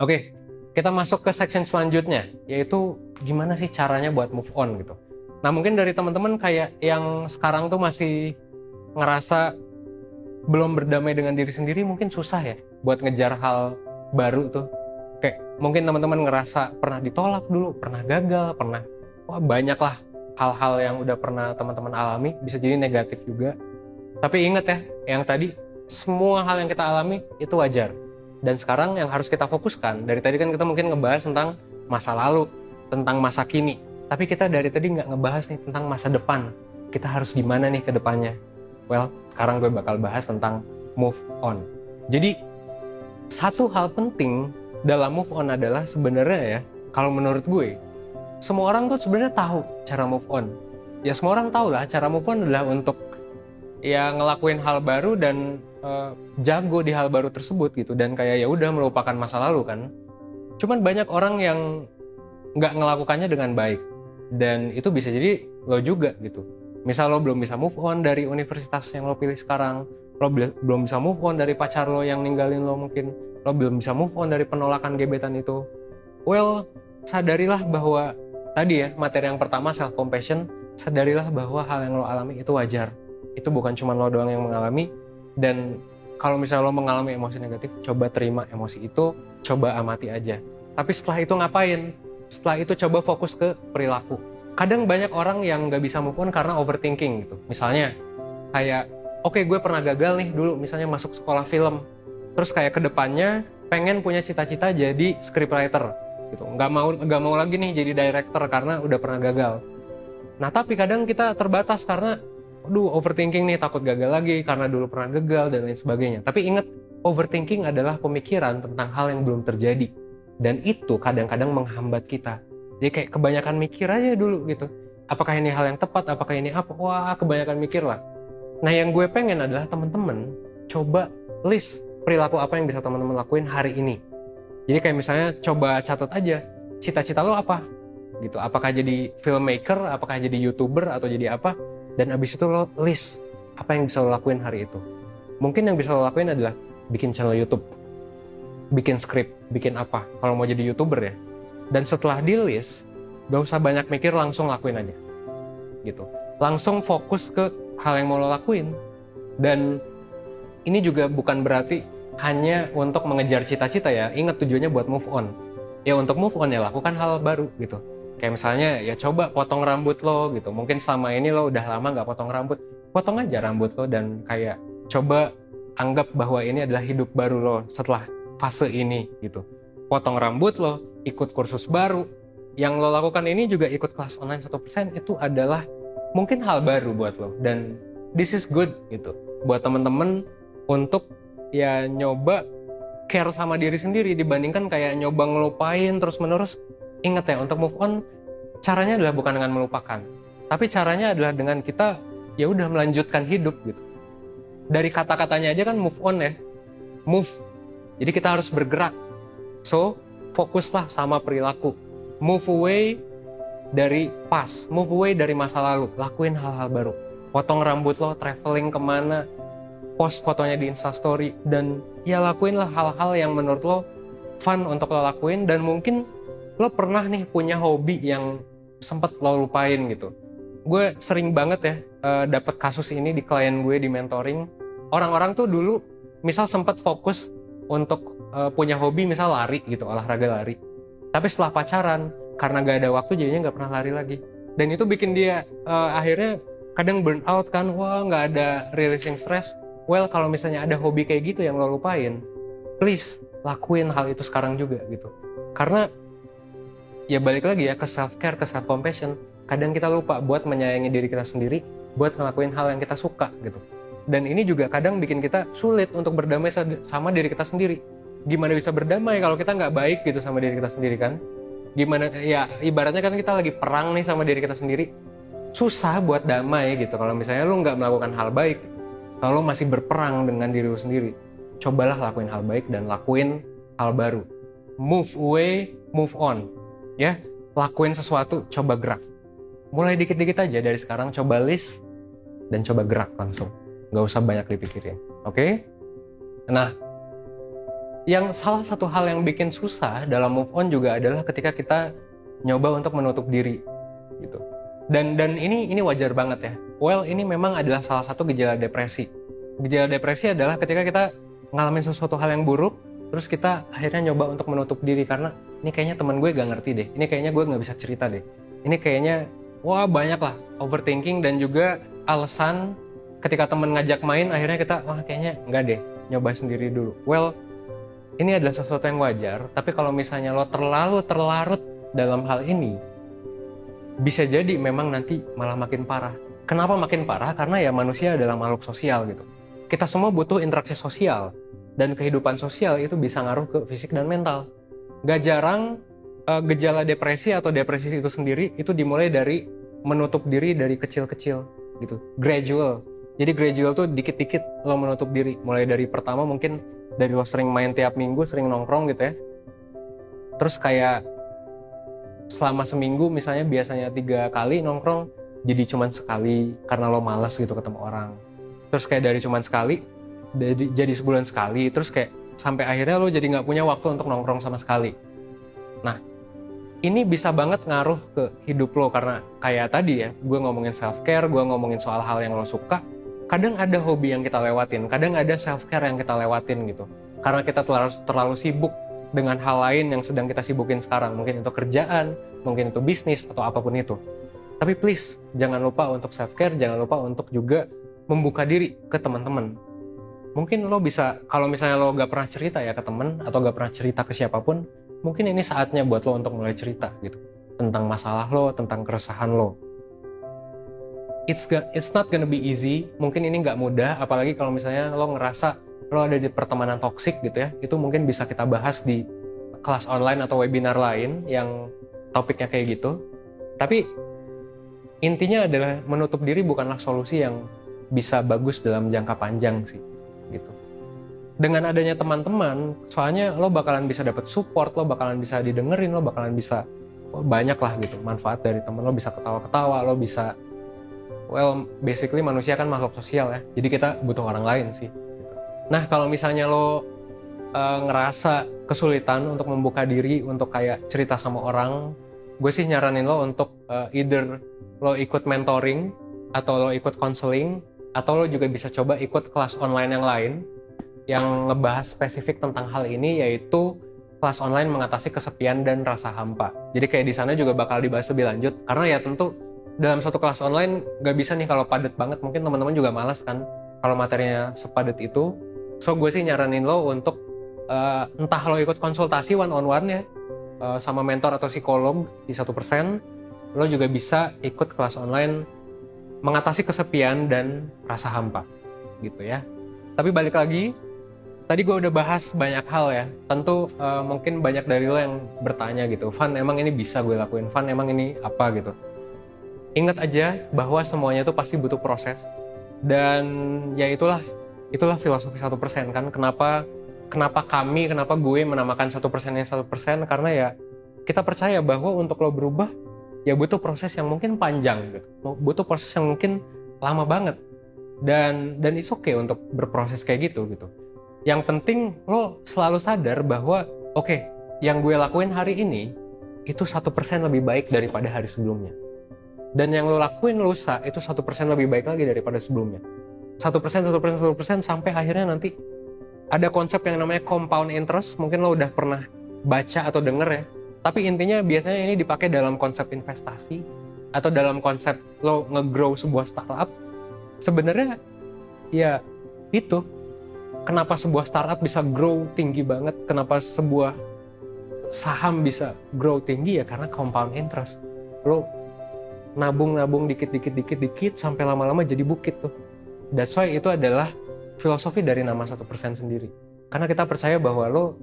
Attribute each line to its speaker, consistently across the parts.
Speaker 1: Oke, kita masuk ke section selanjutnya, yaitu gimana sih caranya buat move on gitu. Nah mungkin dari teman-teman kayak yang sekarang tuh masih ngerasa belum berdamai dengan diri sendiri, mungkin susah ya buat ngejar hal baru tuh. Kayak mungkin teman-teman ngerasa pernah ditolak dulu, pernah gagal, pernah banyak lah hal-hal yang udah pernah teman-teman alami, bisa jadi negatif juga. Tapi ingat ya, yang tadi semua hal yang kita alami itu wajar. Dan sekarang yang harus kita fokuskan, dari tadi kan kita mungkin ngebahas tentang masa lalu, tentang masa kini. Tapi kita dari tadi nggak ngebahas nih tentang masa depan. Kita harus gimana nih ke depannya? Well, sekarang gue bakal bahas tentang move on. Jadi, satu hal penting dalam move on adalah sebenarnya ya, kalau menurut gue, semua orang tuh sebenarnya tahu cara move on. Ya semua orang tahu lah cara move on adalah untuk ya ngelakuin hal baru dan jago di hal baru tersebut gitu, dan kayak ya udah melupakan masa lalu kan. Cuman banyak orang yang nggak ngelakukannya dengan baik, dan itu bisa jadi lo juga gitu. Misal lo belum bisa move on dari universitas yang lo pilih sekarang, lo belum bisa move on dari pacar lo yang ninggalin lo, mungkin lo belum bisa move on dari penolakan gebetan itu. Well, sadarilah bahwa tadi ya, materi yang pertama self compassion, sadarilah bahwa hal yang lo alami itu wajar. Itu bukan cuma lo doang yang mengalami. Dan kalau misalnya lo mengalami emosi negatif, coba terima emosi itu, coba amati aja. Tapi setelah itu ngapain? Setelah itu coba fokus ke perilaku. Kadang banyak orang yang nggak bisa move on karena overthinking gitu. Misalnya kayak, oke, gue pernah gagal nih dulu, misalnya masuk sekolah film. Terus kayak kedepannya pengen punya cita-cita jadi scriptwriter gitu. Nggak mau lagi nih jadi director karena udah pernah gagal. Nah tapi kadang kita terbatas karena overthinking nih, takut gagal lagi karena dulu pernah gagal dan lain sebagainya. Tapi ingat, overthinking adalah pemikiran tentang hal yang belum terjadi. Dan itu kadang-kadang menghambat kita. Jadi kayak kebanyakan mikir aja dulu gitu. Apakah ini hal yang tepat? Apakah ini apa? Wah, kebanyakan mikir lah. Nah yang gue pengen adalah teman-teman coba list perilaku apa yang bisa teman-teman lakuin hari ini. Jadi kayak misalnya coba catat aja, cita-cita lo apa? Gitu. Apakah jadi filmmaker, apakah jadi YouTuber, atau jadi apa? Dan abis itu lo list apa yang bisa lo lakuin hari itu. Mungkin yang bisa lo lakuin adalah bikin channel YouTube, bikin skrip, bikin apa kalau mau jadi YouTuber ya. Dan setelah di list, gak usah banyak mikir, langsung lakuin aja gitu. Langsung fokus ke hal yang mau lo lakuin. Dan ini juga bukan berarti hanya untuk mengejar cita-cita ya. Ingat, tujuannya buat move on. Ya untuk move on ya lakukan hal baru gitu. Kayak misalnya ya coba potong rambut lo gitu. Mungkin selama ini lo udah lama nggak potong rambut. Potong aja rambut lo dan kayak coba anggap bahwa ini adalah hidup baru lo setelah fase ini gitu. Potong rambut lo, ikut kursus baru. Yang lo lakukan ini juga ikut kelas online 1%, itu adalah mungkin hal baru buat lo. Dan this is good gitu. Buat temen-temen untuk ya nyoba care sama diri sendiri dibandingkan kayak nyoba ngelupain terus-menerus. Ingat ya, untuk move on caranya adalah bukan dengan melupakan, tapi caranya adalah dengan kita ya udah melanjutkan hidup gitu. Dari kata-katanya aja kan move on ya, move. Jadi kita harus bergerak. So, fokuslah sama perilaku. Move away dari past, move away dari masa lalu, lakuin hal-hal baru. Potong rambut lo, traveling kemana, post fotonya di Instastory, dan ya lakuinlah hal-hal yang menurut lo fun untuk lo lakuin. Dan mungkin lo pernah nih punya hobi yang sempat lo lupain gitu. Gue sering banget ya dapet kasus ini di klien gue di mentoring. Orang-orang tuh dulu misal sempat fokus untuk punya hobi misal lari gitu, olahraga lari. Tapi setelah pacaran, karena gak ada waktu jadinya gak pernah lari lagi. Dan itu bikin dia akhirnya kadang burn out kan, wah gak ada releasing stress. Well, kalau misalnya ada hobi kayak gitu yang lo lupain, please lakuin hal itu sekarang juga gitu. Karena ya balik lagi ya ke self care, ke self compassion. Kadang kita lupa buat menyayangi diri kita sendiri, buat ngelakuin hal yang kita suka gitu. Dan ini juga kadang bikin kita sulit untuk berdamai sama diri kita sendiri. Gimana bisa berdamai kalau kita nggak baik gitu sama diri kita sendiri kan? Gimana ya, ibaratnya kan kita lagi perang nih sama diri kita sendiri. Susah buat damai gitu kalau misalnya lu nggak melakukan hal baik. Kalau lu masih berperang dengan diri lu sendiri, cobalah lakuin hal baik dan lakuin hal baru. Move away, move on. Ya, lakuin sesuatu, coba gerak. Mulai dikit-dikit aja dari sekarang, coba list dan coba gerak langsung. Nggak usah banyak dipikirin, oke? Nah, Yang salah satu hal yang bikin susah dalam move on juga adalah ketika kita nyoba untuk menutup diri gitu. Dan ini wajar banget ya. Well, ini memang adalah salah satu gejala depresi. Gejala depresi adalah ketika kita ngalamin sesuatu hal yang buruk, terus kita akhirnya nyoba untuk menutup diri karena ini kayaknya teman gue gak ngerti deh, ini kayaknya gue gak bisa cerita deh, ini kayaknya wah banyak lah overthinking, dan juga alasan ketika temen ngajak main akhirnya kita wah kayaknya enggak deh, nyoba sendiri dulu. Well, ini adalah sesuatu yang wajar, tapi kalau misalnya lo terlalu terlarut dalam hal ini, bisa jadi memang nanti malah makin parah. Kenapa makin parah? Karena ya manusia adalah makhluk sosial gitu. Kita semua butuh interaksi sosial, dan kehidupan sosial itu bisa ngaruh ke fisik dan mental. Gak jarang gejala depresi atau depresi itu sendiri itu dimulai dari menutup diri dari kecil-kecil gitu, gradual. Jadi gradual tuh dikit-dikit lo menutup diri, mulai dari pertama mungkin dari lo sering main tiap minggu, sering nongkrong gitu ya, terus kayak selama seminggu misalnya biasanya 3 kali nongkrong jadi cuman sekali karena lo malas gitu ketemu orang, terus kayak dari cuman sekali jadi sebulan sekali, terus kayak sampai akhirnya lo jadi nggak punya waktu untuk nongkrong sama sekali. Nah, ini bisa banget ngaruh ke hidup lo karena kayak tadi ya, gue ngomongin self care, gue ngomongin soal hal yang lo suka. Kadang ada hobi yang kita lewatin, kadang ada self care yang kita lewatin gitu. Karena kita terlalu sibuk dengan hal lain yang sedang kita sibukin sekarang, mungkin itu kerjaan, mungkin itu bisnis atau apapun itu. Tapi please, jangan lupa untuk self care, jangan lupa untuk juga membuka diri ke teman-teman. Mungkin lo bisa, kalau misalnya lo gak pernah cerita ya ke temen, atau gak pernah cerita ke siapapun, mungkin ini saatnya buat lo untuk mulai cerita gitu, tentang masalah lo, tentang keresahan lo. It's not gonna be easy, mungkin ini gak mudah, apalagi kalau misalnya lo ngerasa lo ada di pertemanan toksik gitu ya, itu mungkin bisa kita bahas di kelas online atau webinar lain yang topiknya kayak gitu. Tapi intinya adalah menutup diri bukanlah solusi yang bisa bagus dalam jangka panjang sih gitu. Dengan adanya teman-teman, soalnya lo bakalan bisa dapat support, lo bakalan bisa didengerin, lo bakalan bisa banyak lah gitu manfaat dari teman. Lo bisa ketawa-ketawa, lo bisa basically manusia kan makhluk sosial ya, jadi kita butuh orang lain sih gitu. Nah, kalau misalnya lo ngerasa kesulitan untuk membuka diri untuk kayak cerita sama orang, gue sih nyaranin lo untuk either lo ikut mentoring atau lo ikut counseling, atau lo juga bisa coba ikut kelas online yang lain yang ngebahas spesifik tentang hal ini, yaitu kelas online mengatasi kesepian dan rasa hampa. Jadi kayak di sana juga bakal dibahas lebih lanjut, karena ya tentu dalam satu kelas online gak bisa nih kalau padat banget, mungkin teman-teman juga malas kan kalau materinya sepadat itu. So gue sih nyaranin lo untuk entah lo ikut konsultasi one on one ya sama mentor atau psikolog di 1%, lo juga bisa ikut kelas online mengatasi kesepian dan rasa hampa gitu ya. Tapi balik lagi, tadi gue udah bahas banyak hal ya. Tentu mungkin banyak dari lo yang bertanya gitu, Van emang ini bisa gue lakuin, Van emang ini apa gitu. Ingat aja bahwa semuanya itu pasti butuh proses. Dan ya itulah filosofi 1% kan. Kenapa gue menamakan 1% yang 1%, karena ya kita percaya bahwa untuk lo berubah ya butuh proses yang mungkin panjang gitu. Butuh proses yang mungkin lama banget. Dan it's okay untuk berproses kayak gitu. Yang penting lo selalu sadar bahwa oke, yang gue lakuin hari ini itu 1% lebih baik daripada hari sebelumnya. Dan yang lo lakuin lusa itu 1% lebih baik lagi daripada sebelumnya. 1%, sampai akhirnya nanti ada konsep yang namanya compound interest. Mungkin lo udah pernah baca atau denger ya. Tapi intinya biasanya ini dipakai dalam konsep investasi atau dalam konsep lo nge-grow sebuah startup. Sebenarnya ya itu kenapa sebuah startup bisa grow tinggi banget, kenapa sebuah saham bisa grow tinggi ya karena compound interest. Lo nabung dikit sampai lama-lama jadi bukit tuh. That's why itu adalah filosofi dari nama 1% sendiri. Karena kita percaya bahwa lo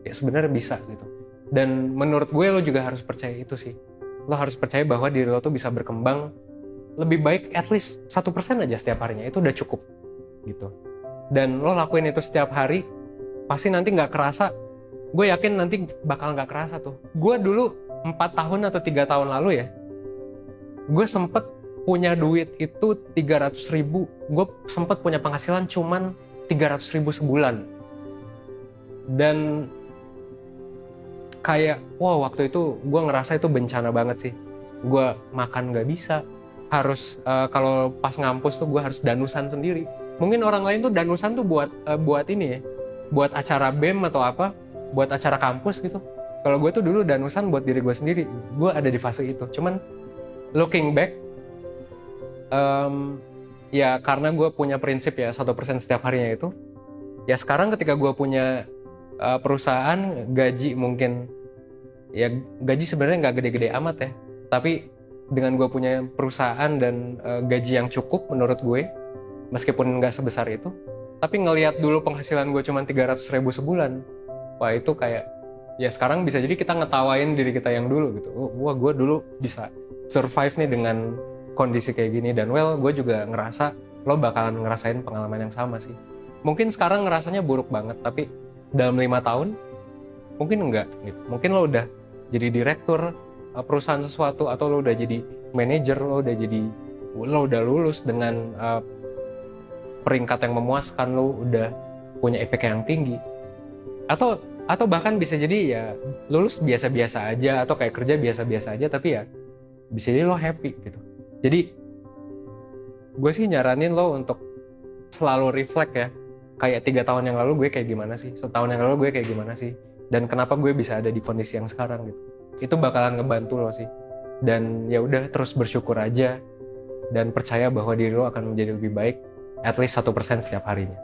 Speaker 1: ya sebenarnya bisa gitu. Dan menurut gue lo juga harus percaya itu sih. Lo harus percaya bahwa diri lo tuh bisa berkembang lebih baik at least 1% aja setiap harinya, itu udah cukup gitu. Dan lo lakuin itu setiap hari, pasti nanti nggak kerasa. Gue yakin nanti bakal nggak kerasa tuh. Gue dulu 4 tahun atau 3 tahun lalu ya, gue sempet punya duit itu 300.000. Gue sempet punya penghasilan cuman 300.000 sebulan. Dan kayak wow, waktu itu gue ngerasa itu bencana banget sih. Gue makan nggak bisa, harus kalau pas ngampus tuh gue harus danusan sendiri. Mungkin orang lain tuh danusan tuh buat ini ya, buat acara BEM atau apa, buat acara kampus gitu. Kalau gue tuh dulu danusan buat diri gue sendiri. Gue ada di fase itu. Cuman looking back, ya karena gue punya prinsip ya 1% setiap harinya itu. Ya sekarang ketika gue punya perusahaan, gaji mungkin ya gaji sebenarnya nggak gede-gede amat ya, tapi dengan gue punya perusahaan dan gaji yang cukup menurut gue, meskipun nggak sebesar itu, tapi ngelihat dulu penghasilan gue cuma 300.000 sebulan, wah itu kayak ya sekarang bisa jadi kita ngetawain diri kita yang dulu gitu. Wah gue dulu bisa survive nih dengan kondisi kayak gini, dan well gue juga ngerasa lo bakalan ngerasain pengalaman yang sama sih. Mungkin sekarang ngerasanya buruk banget, tapi dalam 5 tahun mungkin enggak gitu. Mungkin lo udah jadi direktur perusahaan sesuatu, atau lo udah jadi manajer, lo udah lulus dengan peringkat yang memuaskan, lo udah punya efek yang tinggi, atau bahkan bisa jadi ya lulus biasa-biasa aja, atau kayak kerja biasa-biasa aja, tapi ya bisa jadi lo happy gitu. Jadi gue sih nyaranin lo untuk selalu reflect ya, kayak 3 tahun yang lalu gue kayak gimana sih, setahun yang lalu gue kayak gimana sih, dan kenapa gue bisa ada di kondisi yang sekarang gitu. Itu bakalan ngebantu lo sih. Dan ya udah, terus bersyukur aja dan percaya bahwa diri lo akan menjadi lebih baik at least 1% setiap harinya.